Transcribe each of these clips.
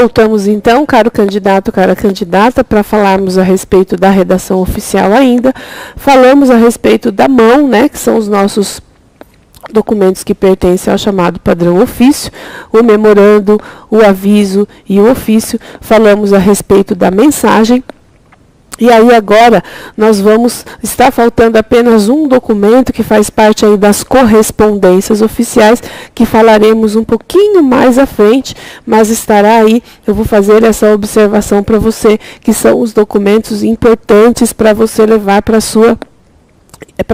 Voltamos então, caro candidato, cara candidata, para falarmos a respeito da redação oficial ainda. Falamos a respeito da mão, né, que são os nossos documentos que pertencem ao chamado padrão ofício, o memorando, o aviso e o ofício. Falamos a respeito da mensagem. E aí agora nós vamos, está faltando apenas um documento que faz parte aí das correspondências oficiais, que falaremos um pouquinho mais à frente, mas estará aí, eu vou fazer essa observação para você, que são os documentos importantes para você levar para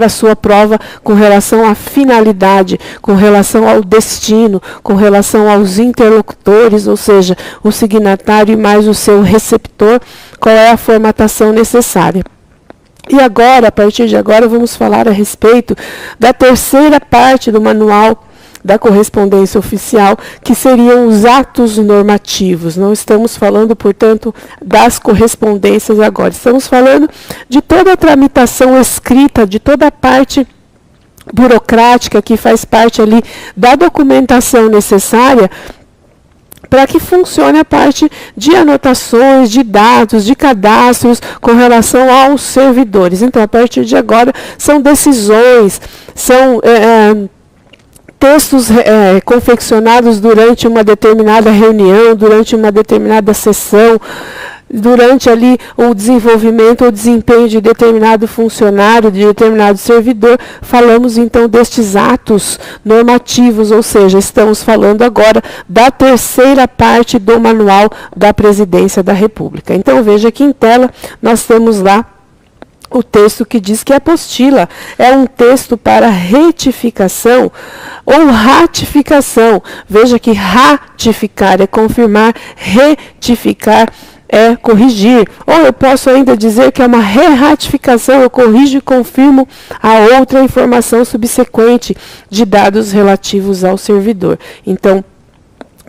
a sua prova com relação à finalidade, com relação ao destino, com relação aos interlocutores, ou seja, o signatário e mais o seu receptor, qual é a formatação necessária. E agora, a partir de agora, vamos falar a respeito da terceira parte do manual da correspondência oficial, que seriam os atos normativos. Não estamos falando, portanto, das correspondências agora. Estamos falando de toda a tramitação escrita, de toda a parte burocrática que faz parte ali da documentação necessária para que funcione a parte de anotações, de dados, de cadastros com relação aos servidores. Então, a partir de agora, são decisões, são textos confeccionados durante uma determinada reunião, durante uma determinada sessão, durante ali o desenvolvimento ou desempenho de determinado funcionário, de determinado servidor. Falamos então destes atos normativos, ou seja, estamos falando agora da terceira parte do manual da Presidência da República. Então veja aqui em tela, nós temos lá o texto que diz que a apostila é um texto para retificação ou ratificação. Veja que ratificar é confirmar, retificar é corrigir. Ou eu posso ainda dizer que é uma re-ratificação, eu corrijo e confirmo a outra informação subsequente de dados relativos ao servidor. Então,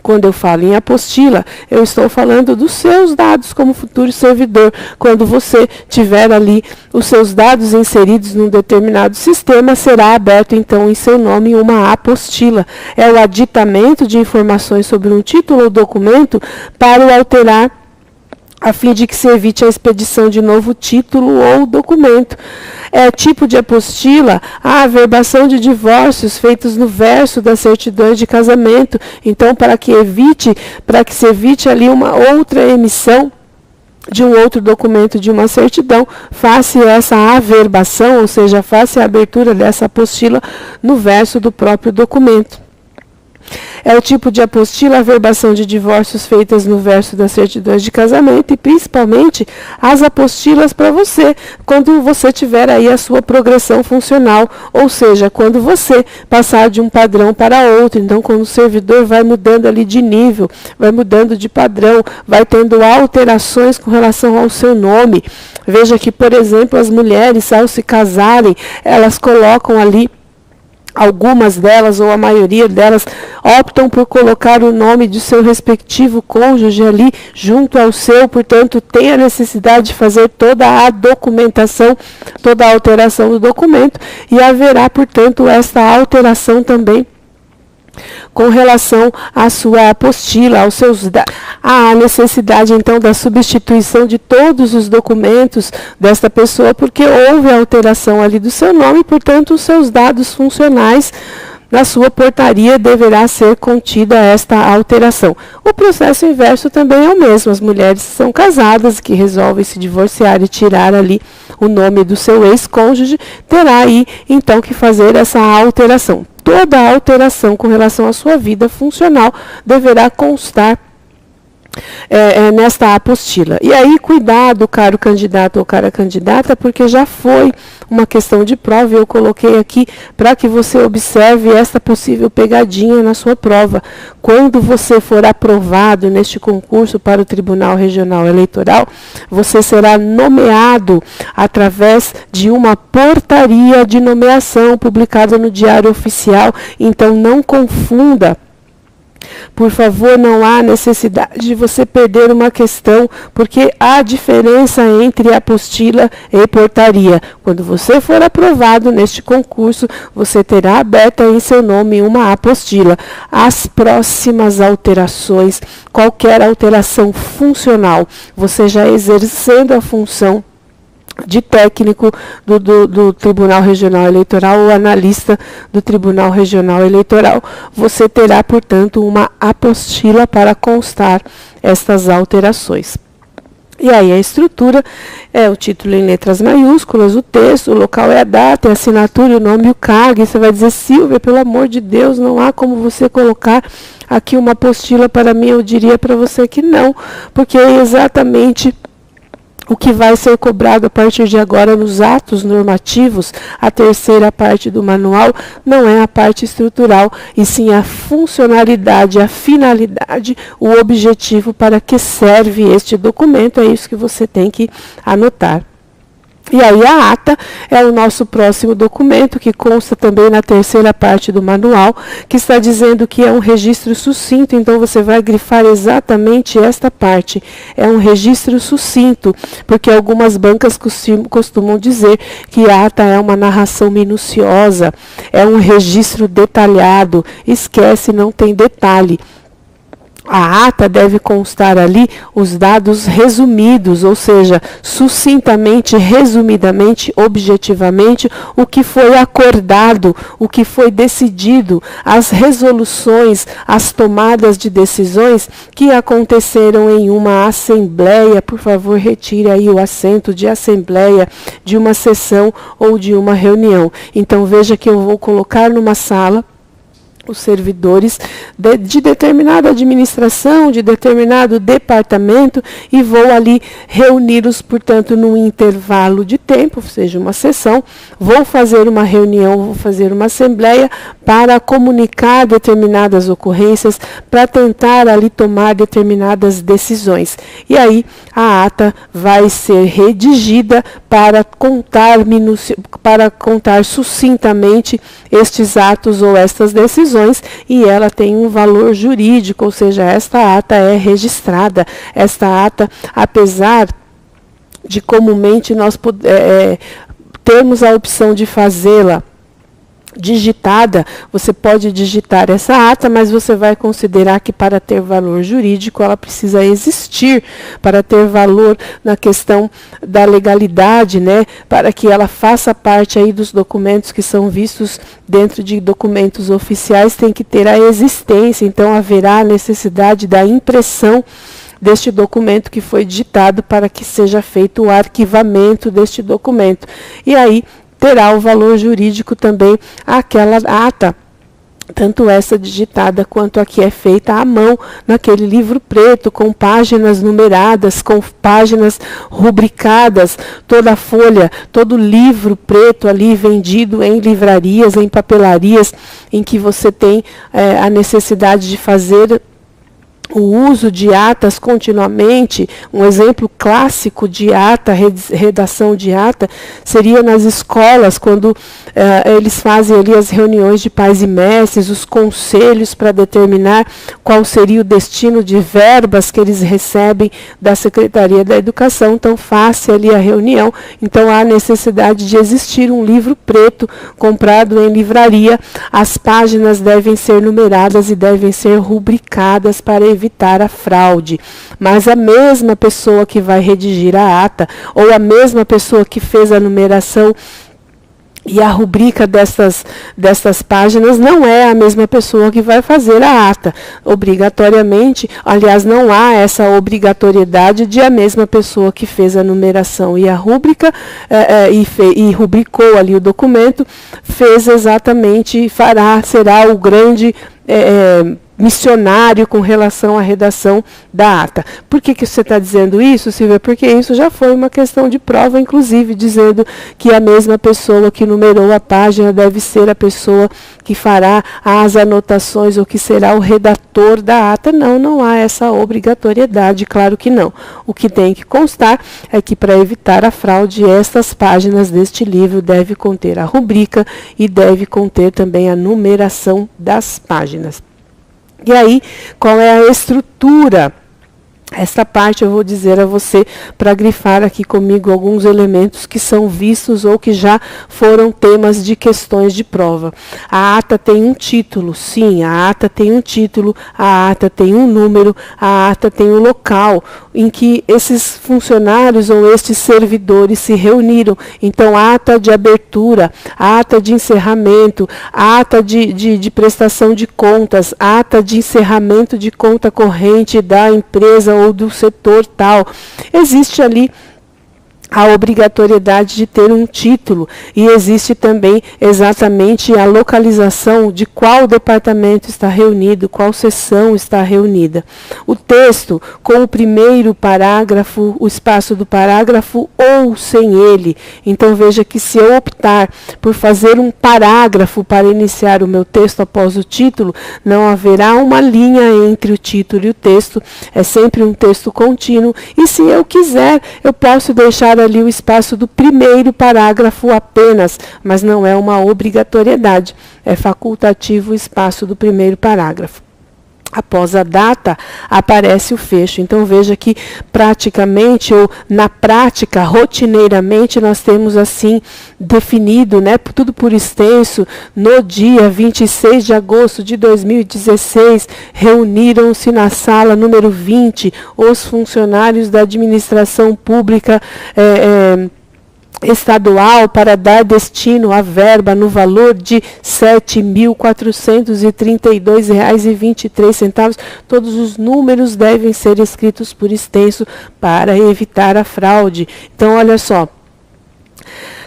quando eu falo em apostila, eu estou falando dos seus dados como futuro servidor. Quando você tiver ali os seus dados inseridos num determinado sistema, será aberto então em seu nome uma apostila. É o aditamento de informações sobre um título ou documento para o alterar, a fim de que se evite a expedição de novo título ou documento. É tipo de apostila a averbação de divórcios feitos no verso das certidões de casamento. Então, para que se evite ali uma outra emissão de um outro documento de uma certidão, faça essa averbação, ou seja, faça a abertura dessa apostila no verso do próprio documento. É o tipo de apostila, a averbação de divórcios feitas no verso das certidões de casamento e principalmente as apostilas para você, quando você tiver aí a sua progressão funcional, ou seja, quando você passar de um padrão para outro. Então, quando o servidor vai mudando ali de nível, vai mudando de padrão, vai tendo alterações com relação ao seu nome. Veja que, por exemplo, as mulheres, ao se casarem, elas colocam ali, algumas delas, ou a maioria delas, optam por colocar o nome de seu respectivo cônjuge ali junto ao seu, portanto, tem a necessidade de fazer toda a documentação, toda a alteração do documento, e haverá, portanto, esta alteração também com relação à sua apostila, aos seus a necessidade então da substituição de todos os documentos desta pessoa, porque houve a alteração ali do seu nome, portanto os seus dados funcionais na sua portaria deverá ser contida esta alteração. O processo inverso também é o mesmo. As mulheres são casadas que resolvem se divorciar e tirar ali o nome do seu ex-cônjuge, terá aí então que fazer essa alteração. Toda a alteração com relação à sua vida funcional deverá constar nesta apostila. E aí, cuidado, caro candidato ou cara candidata, porque já foi uma questão de prova e eu coloquei aqui para que você observe esta possível pegadinha na sua prova. Quando você for aprovado neste concurso para o Tribunal Regional Eleitoral, você será nomeado através de uma portaria de nomeação publicada no Diário Oficial. Então, não confunda por favor, não há necessidade de você perder uma questão, porque há diferença entre apostila e portaria. Quando você for aprovado neste concurso, você terá aberta em seu nome uma apostila. As próximas alterações, qualquer alteração funcional, você já exercendo a função de técnico do Tribunal Regional Eleitoral ou analista do Tribunal Regional Eleitoral, você terá, portanto, uma apostila para constar estas alterações. E aí a estrutura é o título em letras maiúsculas, o texto, o local é a data, a assinatura, o nome e o CAG. Você vai dizer, Silvia, pelo amor de Deus, não há como você colocar aqui uma apostila para mim. Eu diria para você que não, porque é exatamente o que vai ser cobrado a partir de agora nos atos normativos. A terceira parte do manual não é a parte estrutural, e sim a funcionalidade, a finalidade, o objetivo para que serve este documento. É isso que você tem que anotar. E aí a ata é o nosso próximo documento, que consta também na terceira parte do manual, que está dizendo que é um registro sucinto. Então você vai grifar exatamente esta parte. É um registro sucinto, porque algumas bancas costumam dizer que a ata é uma narração minuciosa, é um registro detalhado. Esquece, não tem detalhe. A ata deve constar ali os dados resumidos, ou seja, sucintamente, resumidamente, objetivamente, o que foi acordado, o que foi decidido, as resoluções, as tomadas de decisões que aconteceram em uma assembleia. Por favor, retire aí o acento de assembleia, de uma sessão ou de uma reunião. Então veja que eu vou colocar numa sala os servidores de determinada administração, de determinado departamento, e vou ali reuni-los, portanto, num intervalo de tempo, seja uma sessão, vou fazer uma reunião, vou fazer uma assembleia para comunicar determinadas ocorrências, para tentar ali tomar determinadas decisões. E aí a ata vai ser redigida para contar sucintamente estes atos ou estas decisões, e ela tem um valor jurídico, ou seja, esta ata é registrada. Esta ata, apesar de comumente nós termos a opção de fazê-la digitada, você pode digitar essa ata, mas você vai considerar que para ter valor jurídico ela precisa existir, para ter valor na questão da legalidade, né, para que ela faça parte aí dos documentos que são vistos dentro de documentos oficiais, tem que ter a existência. Então haverá a necessidade da impressão deste documento que foi digitado para que seja feito o arquivamento deste documento. E aí terá o valor jurídico também aquela ata, tanto essa digitada quanto a que é feita à mão, naquele livro preto, com páginas numeradas, com páginas rubricadas, toda a folha, todo livro preto ali vendido em livrarias, em papelarias, em que você tem a necessidade de fazer o uso de atas continuamente. Um exemplo clássico de ata, redação de ata, seria nas escolas, quando eles fazem ali as reuniões de pais e mestres, os conselhos para determinar qual seria o destino de verbas que eles recebem da Secretaria da Educação. Então, faça ali a reunião. Então, há necessidade de existir um livro preto comprado em livraria. As páginas devem ser numeradas e devem ser rubricadas para evitar a fraude. Mas a mesma pessoa que vai redigir a ata, ou a mesma pessoa que fez a numeração e a rubrica destas páginas, não é a mesma pessoa que vai fazer a ata. Obrigatoriamente, aliás, não há essa obrigatoriedade de a mesma pessoa que fez a numeração e a rúbrica, e rubricou ali o documento, fez exatamente, será o grande missionário com relação à redação da ata. Por que você está dizendo isso, Silvia? Porque isso já foi uma questão de prova, inclusive, dizendo que a mesma pessoa que numerou a página deve ser a pessoa que fará as anotações, ou que será o redator da ata. Não, não há essa obrigatoriedade, claro que não. O que tem que constar é que, para evitar a fraude, estas páginas deste livro devem conter a rubrica e deve conter também a numeração das páginas. E aí, qual é a estrutura? Esta parte eu vou dizer a você para grifar aqui comigo alguns elementos que são vistos ou que já foram temas de questões de prova. A ata tem um título, sim, a ata tem um título, a ata tem um número, a ata tem um local em que esses funcionários ou estes servidores se reuniram. Então, ata de abertura, ata de encerramento, ata de prestação de contas, ata de encerramento de conta corrente da empresa ou do setor tal. Existe ali a obrigatoriedade de ter um título e existe também exatamente a localização de qual departamento está reunido, qual seção está reunida. O texto com o primeiro parágrafo, o espaço do parágrafo ou sem ele. Então veja que se eu optar por fazer um parágrafo para iniciar o meu texto após o título, não haverá uma linha entre o título e o texto, é sempre um texto contínuo e se eu quiser, eu posso deixar ali o espaço do primeiro parágrafo apenas, mas não é uma obrigatoriedade, é facultativo o espaço do primeiro parágrafo. Após a data, aparece o fecho. Então, veja que praticamente, ou na prática, rotineiramente, nós temos assim definido, né, tudo por extenso, no dia 26 de agosto de 2016, reuniram-se na sala número 20 os funcionários da administração pública estadual para dar destino à verba no valor de R$ 7.432,23. Todos os números devem ser escritos por extenso para evitar a fraude. Então, olha só.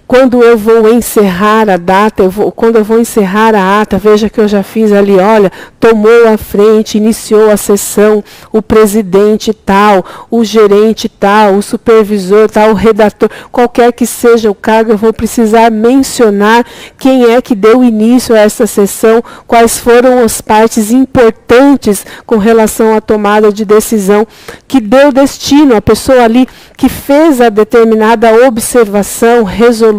Quando eu vou encerrar a data, quando eu vou encerrar a ata, veja que eu já fiz ali, olha, tomou a frente, iniciou a sessão, o presidente tal, o gerente tal, o supervisor tal, o redator, qualquer que seja o cargo, eu vou precisar mencionar quem é que deu início a essa sessão, quais foram as partes importantes com relação à tomada de decisão, que deu destino, a pessoa ali que fez a determinada observação, resolução,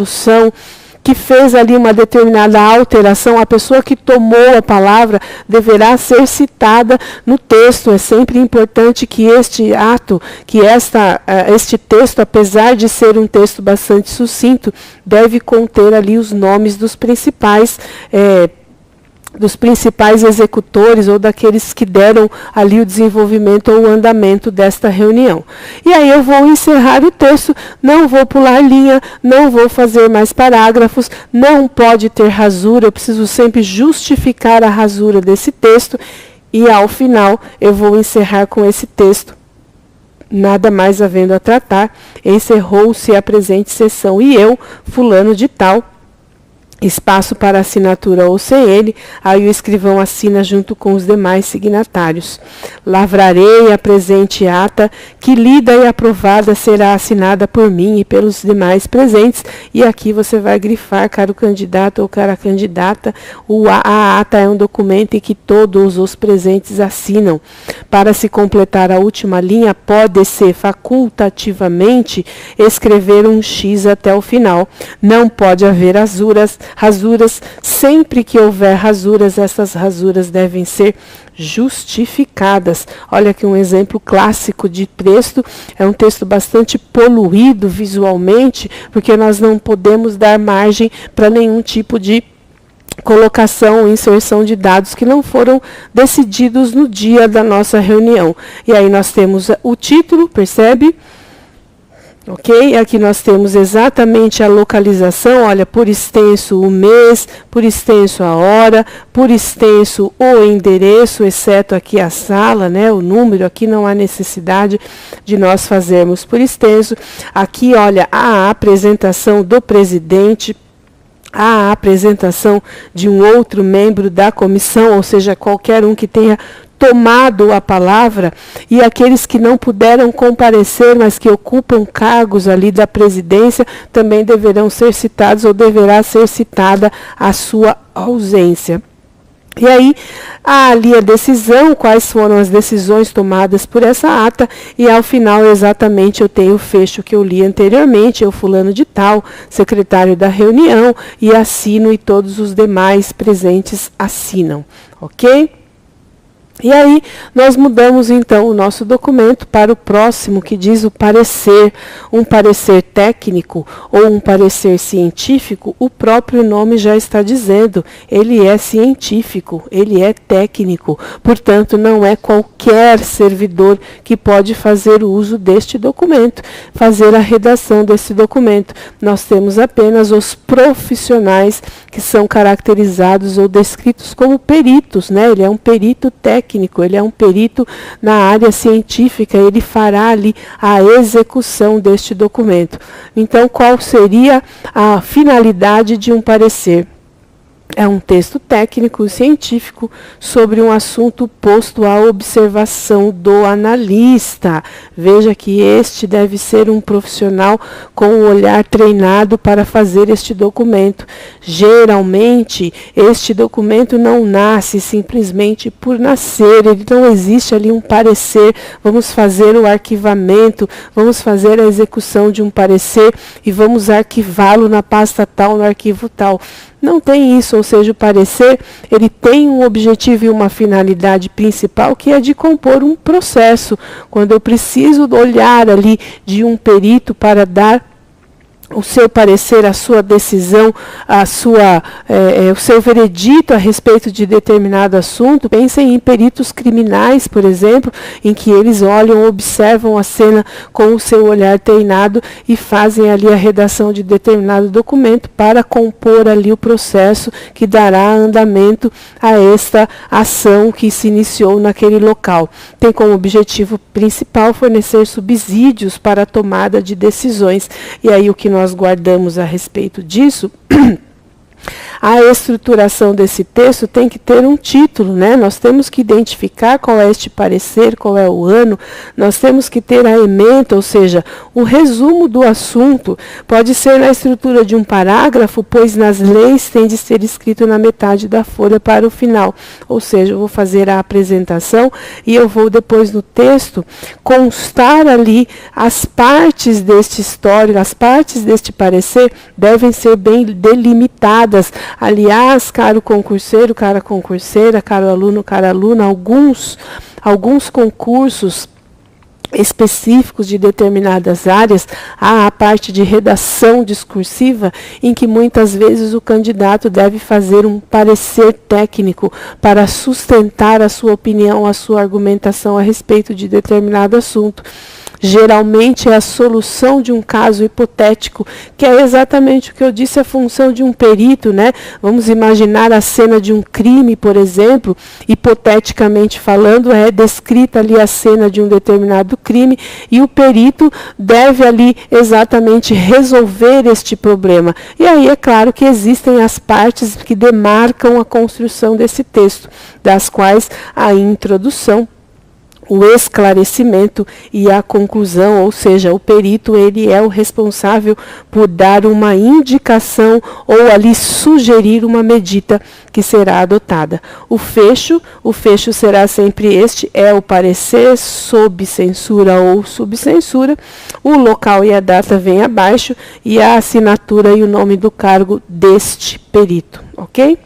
que fez ali uma determinada alteração, a pessoa que tomou a palavra deverá ser citada no texto. É sempre importante que este ato, que este texto, apesar de ser um texto bastante sucinto, deve conter ali os nomes dos principais executores ou daqueles que deram ali o desenvolvimento ou o andamento desta reunião. E aí eu vou encerrar o texto, não vou pular linha, não vou fazer mais parágrafos, não pode ter rasura, eu preciso sempre justificar a rasura desse texto e ao final eu vou encerrar com esse texto. Nada mais havendo a tratar, encerrou-se a presente sessão e eu, fulano de tal, espaço para assinatura ou sem ele, aí o escrivão assina junto com os demais signatários. Lavrarei a presente ata, que lida e aprovada será assinada por mim e pelos demais presentes, e aqui você vai grifar, caro candidato ou cara candidata, a ata é um documento em que todos os presentes assinam. Para se completar a última linha, pode-se facultativamente escrever um X até o final. Não pode haver rasuras, sempre que houver rasuras, essas rasuras devem ser justificadas. Olha aqui um exemplo clássico de texto, é um texto bastante poluído visualmente, porque nós não podemos dar margem para nenhum tipo de colocação ou inserção de dados que não foram decididos no dia da nossa reunião. E aí nós temos o título, percebe? Ok? Aqui nós temos exatamente a localização, olha, por extenso o mês, por extenso a hora, por extenso o endereço, exceto aqui a sala, né, o número, aqui não há necessidade de nós fazermos por extenso. Aqui, olha, a apresentação do presidente, a apresentação de um outro membro da comissão, ou seja, qualquer um que tenha tomado a palavra, e aqueles que não puderam comparecer, mas que ocupam cargos ali da presidência, também deverão ser citados ou deverá ser citada a sua ausência. E aí, há ali a decisão, quais foram as decisões tomadas por essa ata, e ao final, exatamente, eu tenho o fecho que eu li anteriormente, eu fulano de tal, secretário da reunião, e assino, e todos os demais presentes assinam, ok? E aí, nós mudamos então o nosso documento para o próximo, que diz o parecer. Um parecer técnico ou um parecer científico, o próprio nome já está dizendo. Ele é científico, ele é técnico. Portanto, não é qualquer servidor que pode fazer o uso deste documento, fazer a redação desse documento. Nós temos apenas os profissionais que são caracterizados ou descritos como peritos, né? Ele é um perito técnico, ele é um perito na área científica, ele fará ali a execução deste documento. Então, qual seria a finalidade de um parecer? É um texto técnico científico sobre um assunto posto à observação do analista. Veja que este deve ser um profissional com o olhar treinado para fazer este documento. Geralmente, este documento não nasce simplesmente por nascer, ele não existe ali um parecer, vamos fazer o arquivamento, vamos fazer a execução de um parecer e vamos arquivá-lo na pasta tal, no arquivo tal. Não tem isso, ou seja, o parecer, ele tem um objetivo e uma finalidade principal, que é de compor um processo. Quando eu preciso olhar ali de um perito para dar o seu parecer, a sua decisão, o seu veredito a respeito de determinado assunto, pensem em peritos criminais, por exemplo, em que eles olham, observam a cena com o seu olhar treinado e fazem ali a redação de determinado documento para compor ali o processo que dará andamento a esta ação que se iniciou naquele local. Tem como objetivo principal fornecer subsídios para a tomada de decisões. E aí o que nós guardamos a respeito disso, a estruturação desse texto tem que ter um título, né? Nós temos que identificar qual é este parecer, qual é o ano, nós temos que ter a ementa, ou seja, o resumo do assunto. Pode ser na estrutura de um parágrafo, pois nas leis tem de ser escrito na metade da folha para o final. Ou seja, eu vou fazer a apresentação e eu vou depois no texto constar ali as partes deste histórico, as partes deste parecer devem ser bem delimitadas. Aliás, caro concurseiro, cara concurseira, caro aluno, cara aluna, alguns concursos específicos de determinadas áreas, há a parte de redação discursiva, em que muitas vezes o candidato deve fazer um parecer técnico para sustentar a sua opinião, a sua argumentação a respeito de determinado assunto. Geralmente é a solução de um caso hipotético, que é exatamente o que eu disse, a função de um perito, né? Vamos imaginar a cena de um crime, por exemplo, hipoteticamente falando, é descrita ali a cena de um determinado crime e o perito deve ali exatamente resolver este problema. E aí é claro que existem as partes que demarcam a construção desse texto, das quais a introdução, o esclarecimento e a conclusão, ou seja, o perito ele é o responsável por dar uma indicação ou ali sugerir uma medida que será adotada. O fecho será sempre este, é o parecer sob censura ou subcensura, o local e a data vem abaixo e a assinatura e o nome do cargo deste perito, ok?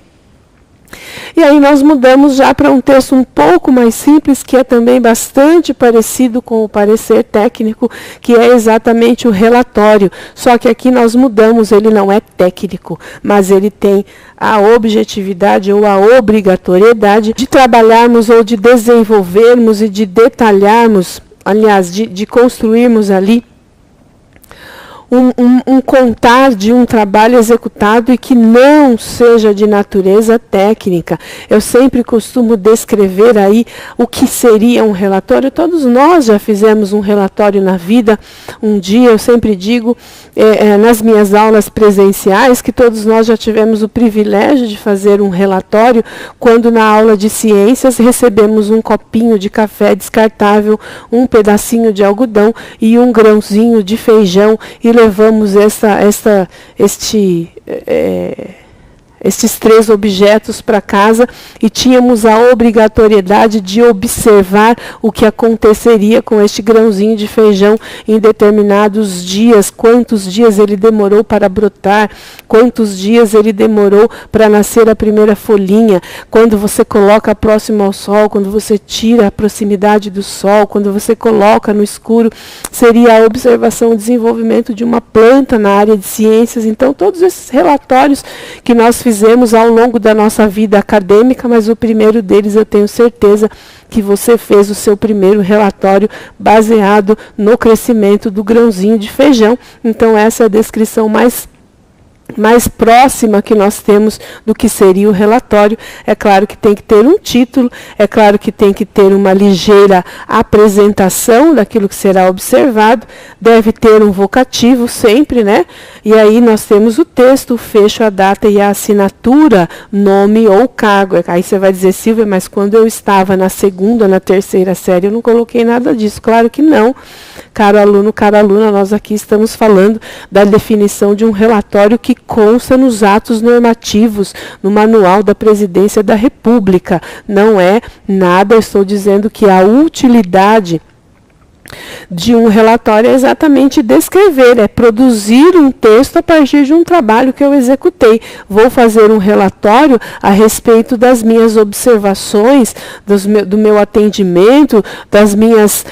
E aí nós mudamos já para um texto um pouco mais simples, que é também bastante parecido com o parecer técnico, que é exatamente o relatório. Só que aqui nós mudamos, ele não é técnico, mas ele tem a objetividade ou a obrigatoriedade de trabalharmos ou de desenvolvermos e de detalharmos, aliás, de construirmos ali um contar de um trabalho executado e que não seja de natureza técnica. Eu sempre costumo descrever aí o que seria um relatório. Todos nós já fizemos um relatório na vida. Um dia eu sempre digo, nas minhas aulas presenciais, que todos nós já tivemos o privilégio de fazer um relatório, quando na aula de ciências recebemos um copinho de café descartável, um pedacinho de algodão e um grãozinho de feijão e levamos estes 3 objetos para casa e tínhamos a obrigatoriedade de observar o que aconteceria com este grãozinho de feijão em determinados dias, quantos dias ele demorou para brotar, quantos dias ele demorou para nascer a primeira folhinha, quando você coloca próximo ao sol, quando você tira a proximidade do sol, quando você coloca no escuro, seria a observação e desenvolvimento de uma planta na área de ciências. Então, todos esses relatórios que nós fizemos ao longo da nossa vida acadêmica, mas o primeiro deles eu tenho certeza que você fez o seu primeiro relatório baseado no crescimento do grãozinho de feijão. Então, essa é a descrição mais próxima que nós temos do que seria o relatório. É claro que tem que ter um título, é claro que tem que ter uma ligeira apresentação daquilo que será observado, deve ter um vocativo sempre, né? E aí nós temos o texto, o fecho, a data e a assinatura, nome ou cargo. Aí você vai dizer, Silvia, mas quando eu estava na 2ª, na 3ª série, eu não coloquei nada disso. Claro que não. Caro aluno, cara aluna, nós aqui estamos falando da definição de um relatório que consta nos atos normativos, no manual da Presidência da República. Não é nada, eu estou dizendo que a utilidade de um relatório é exatamente descrever, é produzir um texto a partir de um trabalho que eu executei. Vou fazer um relatório a respeito das minhas observações, do meu atendimento, das minhas,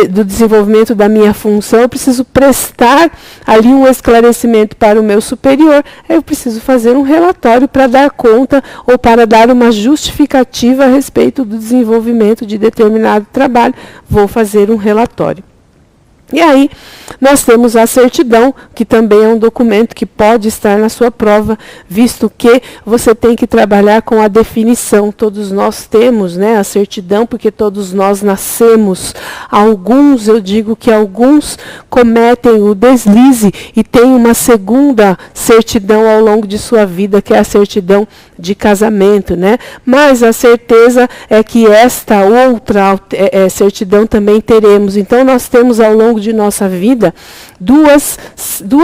do desenvolvimento da minha função. Eu preciso prestar ali um esclarecimento para o meu superior. Eu preciso fazer um relatório para dar conta ou para dar uma justificativa a respeito do desenvolvimento de determinado trabalho. Vou fazer um relatório. E aí, nós temos a certidão, que também é um documento que pode estar na sua prova, visto que você tem que trabalhar com a definição. Todos nós temos, né, a certidão, porque todos nós nascemos. Alguns, eu digo que alguns cometem o deslize e têm uma segunda certidão ao longo de sua vida, que é a certidão de casamento, né? Mas a certeza é que esta outra certidão também teremos. Então, nós temos ao longo de nossa vida duas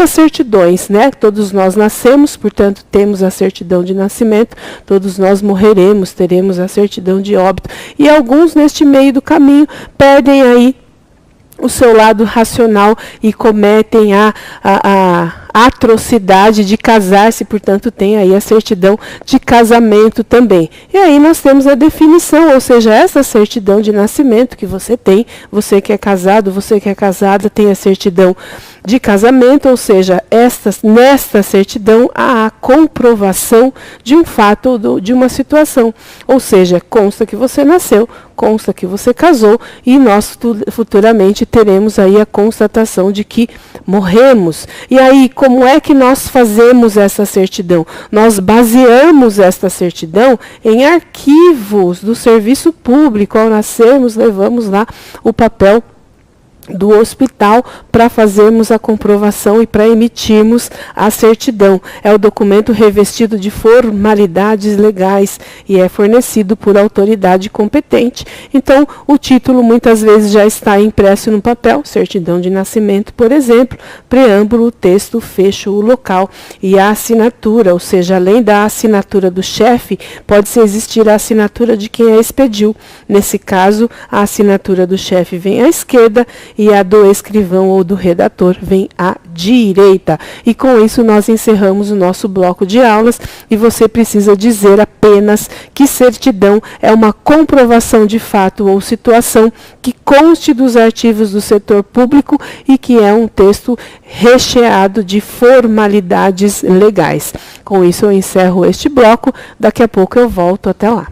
certidões, né? Todos nós nascemos, portanto, temos a certidão de nascimento, todos nós morreremos, teremos a certidão de óbito. E alguns, neste meio do caminho, perdem aí o seu lado racional e cometem a atrocidade de casar-se, portanto, tem aí a certidão de casamento também. E aí nós temos a definição, ou seja, essa certidão de nascimento que você tem, você que é casado, você que é casada, tem a certidão de casamento, ou seja, nesta certidão há a comprovação de um fato ou de uma situação. Ou seja, consta que você nasceu, consta que você casou e nós futuramente teremos aí a constatação de que morremos. E aí, como é que nós fazemos essa certidão? Nós baseamos esta certidão em arquivos do serviço público. Ao nascermos, levamos lá o papel do hospital para fazermos a comprovação e para emitirmos a certidão. É o documento revestido de formalidades legais e é fornecido por autoridade competente. Então, o título muitas vezes já está impresso no papel, certidão de nascimento, por exemplo, preâmbulo, texto, fecho, o local e a assinatura, ou seja, além da assinatura do chefe, pode existir a assinatura de quem a expediu. Nesse caso, a assinatura do chefe vem à esquerda e a do escrivão ou do redator vem à direita. E com isso nós encerramos o nosso bloco de aulas e você precisa dizer apenas que certidão é uma comprovação de fato ou situação que conste dos arquivos do setor público e que é um texto recheado de formalidades legais. Com isso eu encerro este bloco, daqui a pouco eu volto, até lá.